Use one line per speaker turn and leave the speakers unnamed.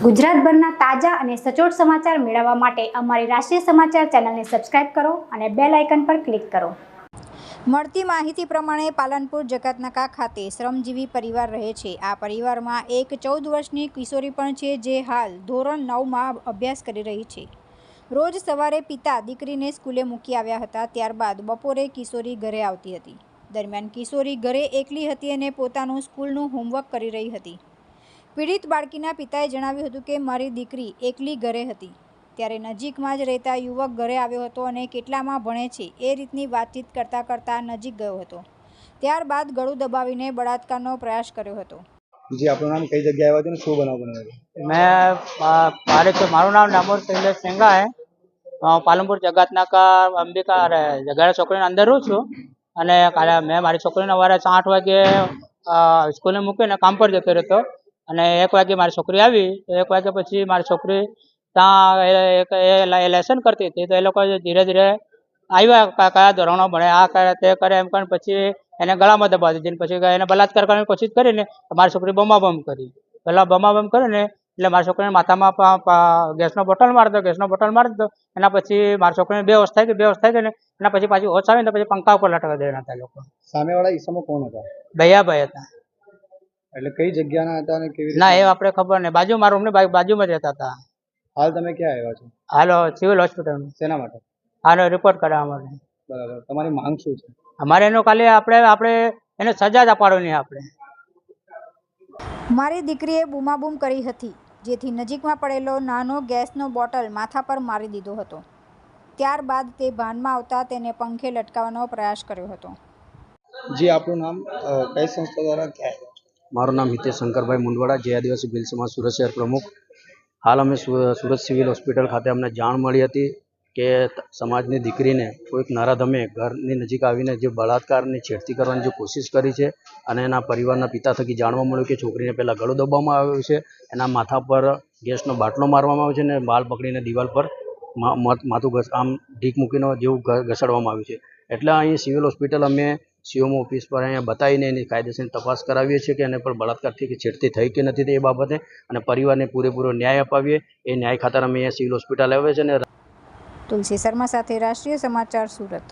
ગુજરાતભરના તાજા અને સચોટ સમાચાર મેળવવા માટે અમારી રાષ્ટ્રીય સમાચાર ચેનલને સબસ્ક્રાઇબ કરો અને બેલ આઇકન પર ક્લિક કરો। મળતી માહિતી પ્રમાણે પાલનપુર જકાતનાકા ખાતે શ્રમજીવી પરિવાર રહે છે। આ પરિવારમાં એક 14 વર્ષની કિશોરી પણ છે, જે હાલ ધોરણ 9માં અભ્યાસ કરી રહી છે। રોજ સવારે પિતા દીકરીને સ્કૂલે મૂકી આવ્યા હતા, ત્યારબાદ બપોરે કિશોરી ઘરે આવતી હતી। દરમિયાન કિશોરી ઘરે એકલી હતી અને પોતાનું સ્કૂલનું હોમવર્ક કરી રહી હતી। પીડિત બાળકીના પિતાએ જણાવ્યું હતું કે મારી દીકરી એકલી ઘરે હતી, ત્યારે નજીકમાં જ રહેતા યુવક ઘરે આવ્યો હતો અને કેટલામાં ભણે છે એ રીતની વાતચીત કરતા નજીક ગયો હતો। ત્યારબાદ ગળું દબાવીને બળાત્કારનો પ્રયાસ કર્યો હતો।
જી, આપનું નામ, કઈ જગ્યાએ આવ્યા છો, શું બનાવ બન્યો?
मैं मारू नाम डामोर शैलेश सेंगा है। पालनपुर जगतनाका अंबिका जगाड़ा छोकरी अंदर रहूँ छूँ અને કાલે મેં મારી છોકરીને સવારે 8 વાગે સ્કૂલે મૂકીને કામ પર જતો રહેતો અને 1 વાગે મારી છોકરી આવી તો 1 વાગ્યા પછી મારી છોકરી ત્યાં લેસન કરતી હતી, તો એ લોકો ધીરે ધીરે આવ્યા, કયા ધોરણો ભણે, આ કરે તે કરે એમ કરીને પછી એને ગળામાં દબાવી દીધી। પછી એને બલાત્કાર કરવાની કોશિશ કરીને મારી છોકરી બમાબમ કરી। પહેલાં બમાબમ કરીને એટલે મારી છોકરીને માથામાં ગેસનો બોટલ મારી દીધો। એના પછી મારી છોકરીને બેહોશ થઈ ગઈ ને એના પછી પાછી હોશ આવીને પછી પંખા ઉપર લટકાવી દેવાના હતા લોકો।
સામેવાળા ઈસમો કોણ હતા?
દયાભાઈ હતા।
એટલે કઈ જગ્યાના હતા અને કેવી
ના, એ આપણે ખબર નહીં, બાજુમાં રૂમની બાજુમાં જ રહેતા હતા।
હાલ તમે ક્યાં આવ્યા છો?
હાલો સિવિલ હોસ્પિટલમાં।
શેના માટે?
આનો રિપોર્ટ કરાવવા માટે।
બરાબર, તમારી માંગ શું છે?
અમારે એનો ખાલી આપણે એને સજા જ અપાડવાની આપણે।
મારી દીકરીએ બૂમાબૂમ કરી હતી, જેથી નજીકમાં પડેલો નાનો ગેસનો બોટલ માથા પર મારી દીધો હતો। ત્યારબાદ તે ભાનમાં આવતા તેને પંખે લટકાવવાનો પ્રયાસ કર્યો હતો।
જી, આપનું નામ, કઈ સંસ્થા દ્વારા ક્યાં આવ્યા છો?
મારું નામ હિતેશ શંકરભાઈ મુંદવાડા, જય આદિવાસી ભીલ સમાજ સુરત શહેર પ્રમુખ। હાલ અમે સુરત સિવિલ હોસ્પિટલ ખાતે અમને જાણ મળી હતી કે સમાજની દીકરીને કોઈક નરાધમે ઘરની નજીક આવીને જે બળાત્કારની છેડતી કરવાની જે કોશિશ કરી છે અને એના પરિવારના પિતા થકી જાણવા મળ્યું કે છોકરીને પહેલાં ગળું દબાવવામાં આવ્યું છે, એના માથા પર ગેસનો બાટલો મારવામાં આવ્યો છે અને બાલ પકડીને દિવાલ પર માથું આમ ઢીક મૂકીને જેવું ઘસાડવામાં આવ્યું છે। એટલે અહીં સિવિલ હોસ્પિટલ અમે સીએમઓ ઓફિસ પર અહીંયા બતાવીને એની કાયદેસરની તપાસ કરાવીએ છીએ કે એને પર બળાત્કારથી કે છેડતી થઈ કે નથી એ બાબતે, અને પરિવારને પૂરેપૂરો ન્યાય અપાવીએ એ ન્યાય ખાતર અમે અહીંયા સિવિલ હોસ્પિટલ આવ્યા છે।
તુલસી શર્મા સાથે રાષ્ટ્રીય સમાચાર સુરત।